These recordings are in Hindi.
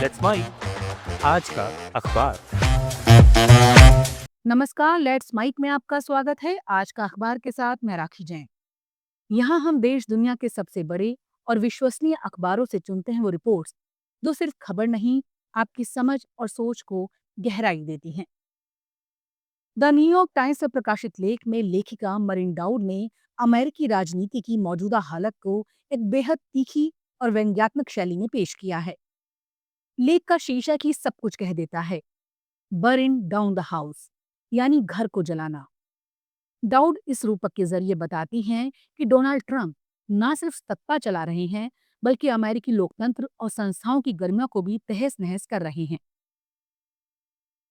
लेट्स माइक आज का अखबार। नमस्कार, लेट्स माइक में आपका स्वागत है। आज का अखबार के साथ मैं राखी जैन। यहाँ हम देश दुनिया के सबसे बड़े और विश्वसनीय अखबारों से चुनते हैं वो रिपोर्ट्स जो सिर्फ खबर नहीं, आपकी समझ और सोच को गहराई देती हैं। द न्यूयॉर्क टाइम्स पर प्रकाशित लेख में लेखिका मरीन डाउड ने अमेरिकी राजनीति की मौजूदा हालत को एक बेहद तीखी और व्यंग्यात्मक शैली में पेश किया है। लेख का शीर्षक ही सब कुछ कह देता है, बर्न डाउन द हाउस, यानी घर को जलाना। दाऊद इस रूपक के जरिए बताती हैं कि डोनाल्ड ट्रंप न सिर्फ सत्ता चला रहे हैं, बल्कि अमेरिकी लोकतंत्र और संस्थाओं की गर्मियों को भी तहस नहस कर रहे हैं।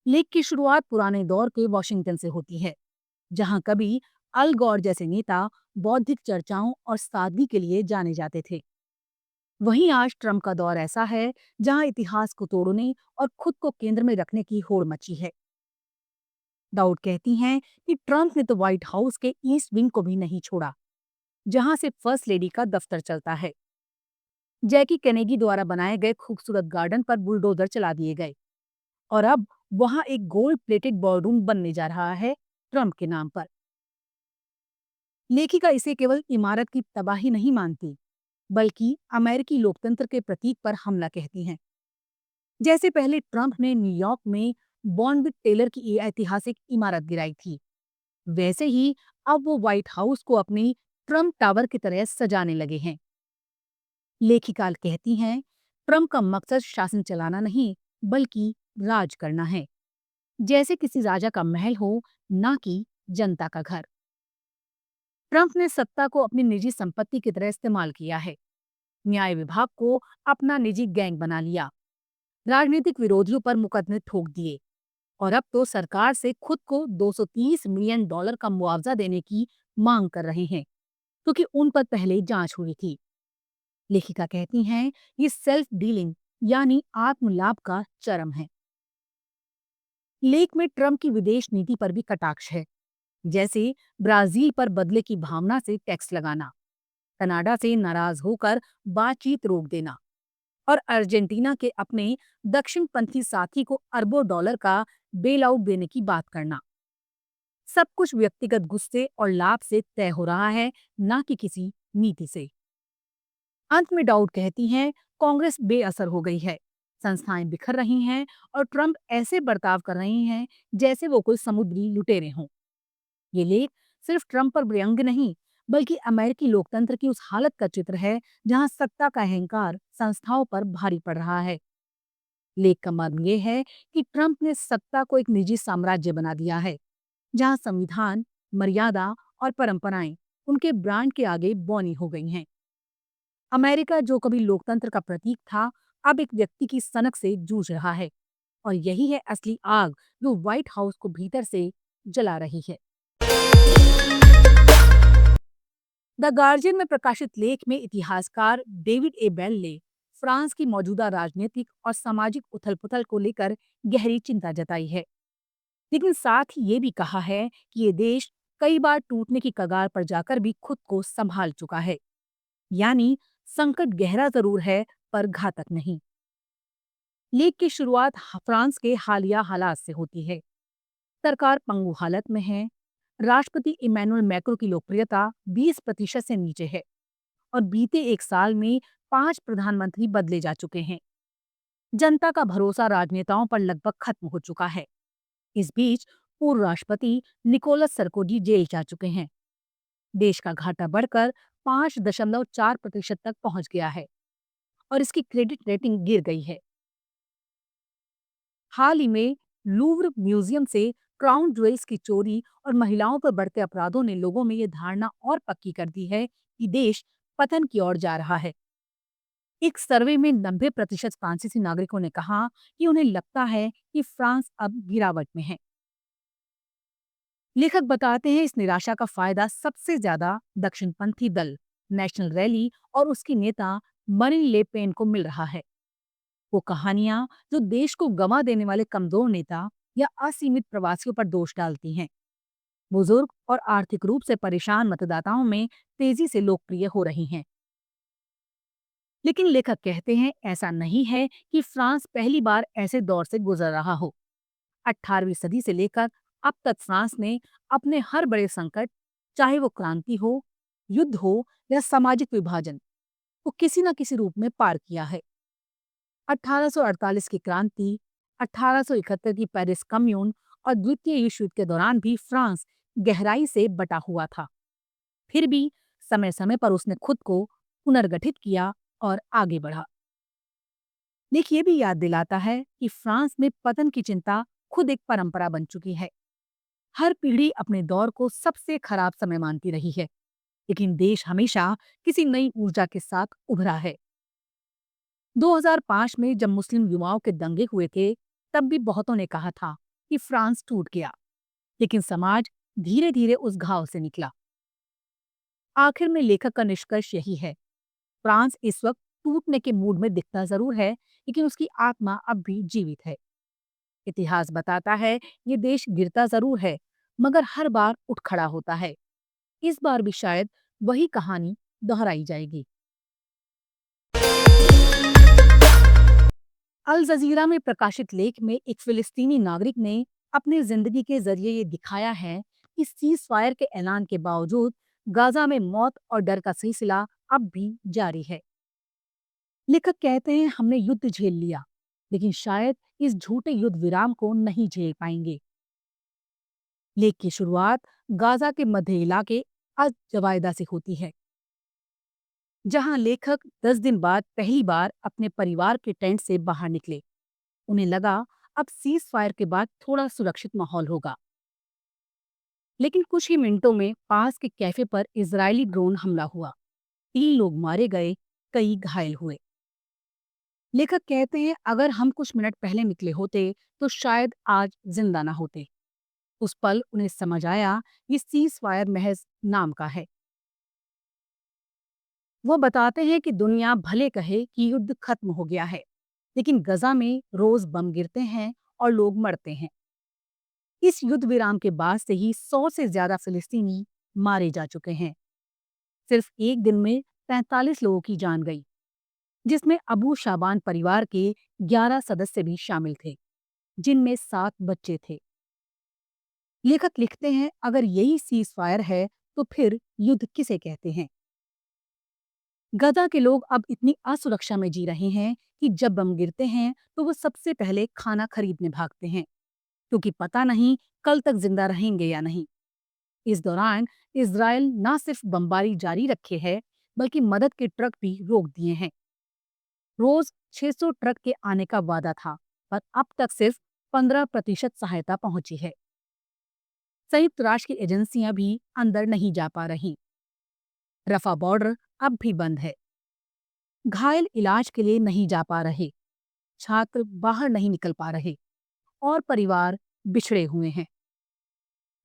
लेख की शुरुआत पुराने दौर के वॉशिंगटन से होती है, जहां कभी अल गौर जैसे नेता बौद्धिक चर्चाओं और सादगी के लिए जाने जाते थे। वहीं आज ट्रंप का दौर ऐसा है जहां इतिहास को तोड़ने और खुद को केंद्र में रखने की होड़ मची है। दाऊद कहती हैं कि ट्रंप ने तो व्हाइट हाउस के ईस्ट विंग को भी नहीं छोड़ा, जहां से फर्स्ट लेडी का दफ्तर चलता है। जैकी केनेगी द्वारा बनाए गए खूबसूरत गार्डन पर बुलडोजर चला दिए गए और अब वहां एक गोल्ड प्लेटेड बॉलरूम बनने जा रहा है ट्रंप के नाम पर। लेखिका इसे केवल इमारत की तबाही नहीं मानती, बल्कि अमेरिकी लोकतंत्र के प्रतीक पर हमला कहती हैं। जैसे पहले ट्रंप ने न्यूयॉर्क में बॉन्डविक टेलर की ऐतिहासिक इमारत गिराई थी, वैसे ही अब वो व्हाइट हाउस को अपनी ट्रंप टावर की तरह सजाने लगे हैं। लेखिका कहती हैं, ट्रंप का मकसद शासन चलाना नहीं, बल्कि राज करना है, जैसे किसी राजा का महल हो, ना कि जनता का घर। ट्रंप ने सत्ता को अपनी निजी संपत्ति की तरह इस्तेमाल किया है, न्याय विभाग को अपना निजी गैंग बना लिया, राजनीतिक विरोधियों पर मुकदमे ठोक दिए और अब तो सरकार से खुद को $230 मिलियन का मुआवजा देने की मांग कर रहे हैं, क्योंकि उन पर पहले जांच हुई थी। लेखिका कहती हैं, ये सेल्फ डीलिंग यानी आत्मलाभ का चरम है। लेख में ट्रंप की विदेश नीति पर भी कटाक्ष है, जैसे ब्राजील पर बदले की भावना से टैक्स लगाना, कनाडा से नाराज होकर बातचीत रोक देना और अर्जेंटीना के अपने दक्षिणपंथी साथी को अरबों डॉलर का बेल आउट देने की बात करना। सब कुछ व्यक्तिगत गुस्से और लाभ से तय हो रहा है, ना कि किसी नीति से। अंत में डाउड कहती हैं, कांग्रेस बेअसर हो गई है, संस्थाएं बिखर रही हैं और ट्रंप ऐसे बर्ताव कर रहे हैं जैसे वो कोई समुद्री लुटेरे हों। ये लेख सिर्फ ट्रंप पर व्यंग नहीं, बल्कि अमेरिकी लोकतंत्र की उस हालत का चित्र है जहां सत्ता का अहंकार संस्थाओं पर भारी पड़ रहा है। लेख का मर्म ये है कि ट्रंप ने सत्ता को एक निजी साम्राज्य बना दिया है, जहां संविधान, मर्यादा और परंपराएं उनके ब्रांड के आगे बौनी हो गई हैं। अमेरिका जो कभी लोकतंत्र का प्रतीक था, अब एक व्यक्ति की सनक से जूझ रहा है और यही है असली आग जो व्हाइट हाउस को भीतर से जला रही है। द गार्जियन में प्रकाशित लेख में इतिहासकार डेविड ए बेल ने फ्रांस की मौजूदा राजनीतिक और सामाजिक उथल-पुथल को लेकर गहरी चिंता जताई है, लेकिन साथ ही ये भी कहा है कि ये देश कई बार टूटने की कगार पर जाकर भी खुद को संभाल चुका है, यानी संकट गहरा जरूर है, पर घातक नहीं। लेख की शुरुआत फ्रांस के हालिया हालात से होती है। सरकार पंगु हालत में है, राष्ट्रपति इमैनुअल मैक्रों की लोकप्रियता 20% से नीचे है और बीते एक साल में 5 प्रधानमंत्री बदले जा चुके हैं। जनता का भरोसा राजनेताओं पर लगभग खत्म हो चुका है। इस बीच पूर्व राष्ट्रपति निकोलस सरकोजी जेल जा चुके हैं। देश का घाटा बढ़कर 5.4% तक पहुंच गया है और इसकी क्रेडिट रेटिंग गिर गई है। हाल ही में लूव्र म्यूजियम से क्राउन ज्वेल्स की चोरी और महिलाओं पर बढ़ते अपराधों ने लोगों में ये धारणा और पक्की कर दी है कि देश पतन की ओर जा रहा है। एक सर्वे में 90% फ्रांसीसी नागरिकों ने कहा कि उन्हें लगता है कि फ्रांस अब गिरावट में है। लेखक बताते हैं, इस निराशा का फायदा सबसे ज्यादा दक्षिणपंथी दल नेशनल रैली और उसकी नेता मरीन ले पेन को मिल रहा है। वो कहानियां जो देश को गंवा देने वाले कमजोर नेता या असीमित प्रवासियों पर दोष डालती हैं, बुजुर्ग और आर्थिक रूप से परेशान मतदाताओं में तेजी से लोकप्रिय हो रही हैं। लेकिन लेखक कहते हैं ऐसा नहीं है कि फ्रांस पहली बार ऐसे दौर से गुजर रहा हो। 18वीं सदी से लेकर अब तक फ्रांस ने अपने हर बड़े संकट, चाहे वो क्रांति हो, युद्ध हो या सामाजिक विभाजन, को किसी न किसी रूप में पार किया है। 1848 की क्रांति, 1871 की पेरिस कम्यून और द्वितीय विश्व युद्ध के दौरान भी फ्रांस गहराई से बटा हुआ था। फिर भी समय समय पर उसने खुद को पुनर्गठित किया और आगे बढ़ा। लेख ये भी याद दिलाता है कि फ्रांस में पतन की चिंता खुद एक परंपरा बन चुकी है। हर पीढ़ी अपने दौर को सबसे खराब समय मानती रही है, लेकिन देश हमेशा किसी नई ऊर्जा के साथ उभरा है। 2005 में जब मुस्लिम युवाओं के दंगे हुए थे, तब भी बहुतों ने कहा था कि फ्रांस टूट गया, लेकिन समाज धीरे धीरे उस घाव से निकला। आखिर में लेखक का निष्कर्ष यही है, फ्रांस इस वक्त टूटने के मूड में दिखता जरूर है, लेकिन उसकी आत्मा अब भी जीवित है। इतिहास बताता है ये देश गिरता जरूर है, मगर हर बार उठ खड़ा होता है। इस बार भी शायद वही कहानी दोहराई जाएगी। अल जजीरा में प्रकाशित लेख में एक फिलिस्तीनी नागरिक ने अपनी जिंदगी के जरिए ये दिखाया है कि सीज फायर के ऐलान के बावजूद गाजा में मौत और डर का सिलसिला अब भी जारी है। लेखक कहते हैं हमने युद्ध झेल लिया, लेकिन शायद इस झूठे युद्ध विराम को नहीं झेल पाएंगे। लेख की शुरुआत गाजा के मध्य इलाके अल जवायदा से होती है, जहां लेखक 10 दिन बाद पहली बार अपने परिवार के टेंट से बाहर निकले। उन्हें लगा अब सीज फायर के बाद थोड़ा सुरक्षित माहौल होगा, लेकिन कुछ ही मिनटों में पास के कैफे पर इजरायली ड्रोन हमला हुआ। 3 लोग मारे गए, कई घायल हुए। लेखक कहते हैं अगर हम कुछ मिनट पहले निकले होते तो शायद आज जिंदा ना होते। उस पल उन्हें समझ आया ये सीज फायर महज नाम का है। वो बताते हैं कि दुनिया भले कहे कि युद्ध खत्म हो गया है, लेकिन गजा में रोज बम गिरते हैं और लोग मरते हैं। इस युद्ध विराम के बाद से ही 100 से ज्यादा फिलिस्तीनी मारे जा चुके हैं। सिर्फ एक दिन में 43 लोगों की जान गई, जिसमें अबू शाबान परिवार के 11 सदस्य भी शामिल थे, जिनमें 7 बच्चे थे। लेखक लिखते हैं अगर यही सीज फायर है तो फिर युद्ध किसे कहते हैं। गजा के लोग अब इतनी असुरक्षा में जी रहे हैं कि जब बम गिरते हैं तो वो सबसे पहले खाना खरीदने भागते हैं, क्योंकि पता नहीं कल तक जिंदा रहेंगे या नहीं। इस दौरान इजराइल न सिर्फ बमबारी जारी रखे है, बल्कि मदद के ट्रक भी रोक दिए हैं। रोज 600 ट्रक के आने का वादा था, पर अब तक सिर्फ 15% सहायता पहुंची है। संयुक्त राष्ट्र की एजेंसियां भी अंदर नहीं जा पा रही। रफा बॉर्डर अब भी बंद है। घायल इलाज के लिए नहीं जा पा रहे, छात्र बाहर नहीं निकल पा रहे और परिवार बिछड़े हुए हैं।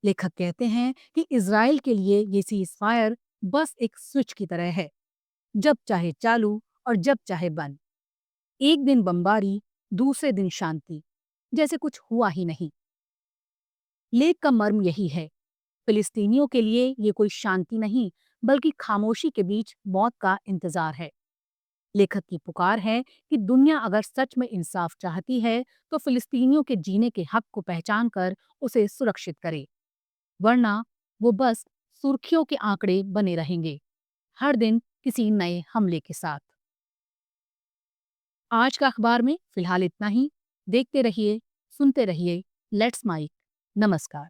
लेखक कहते हैं कि इजराइल के लिए ये सीज फायर बस एक स्विच की तरह है, जब चाहे चालू और जब चाहे बंद। एक दिन बमबारी, दूसरे दिन शांति, जैसे कुछ हुआ ही नहीं। लेख का मर्म यही है, फिलिस्तीनियों के लिए ये कोई शांति नहीं, बल्कि खामोशी के बीच मौत का इंतजार है। लेखक की पुकार है कि दुनिया अगर सच में इंसाफ चाहती है तो फिलिस्तीनियों के जीने के हक को पहचान कर उसे सुरक्षित करे, वरना वो बस सुर्खियों के आंकड़े बने रहेंगे, हर दिन किसी नए हमले के साथ। आज का अखबार में फिलहाल इतना ही। देखते रहिए, सुनते रहिए लेट्स माइक। नमस्कार।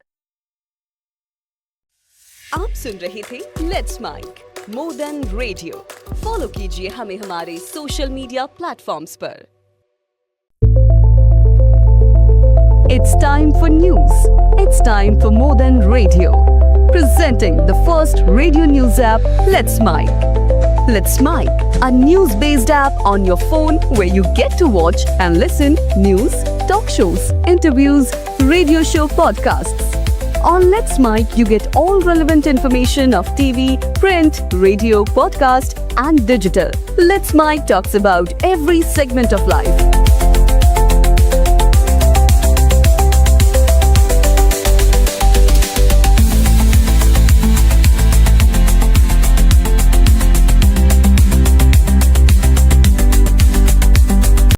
आप सुन रहे थे let's mic more than radio. Follow कीजिए हमें हमारे सोशल मीडिया प्लेटफॉर्म्स पर। It's time for news. It's time for more than radio. Presenting the first radio news app, Let's Mic. Let's Mic, a news-based app on your phone where you get to watch and listen news, talk shows, interviews, radio show podcasts. On Let's Mic, you get all relevant information of TV, print, radio, podcast, and digital. Let's Mic talks about every segment of life.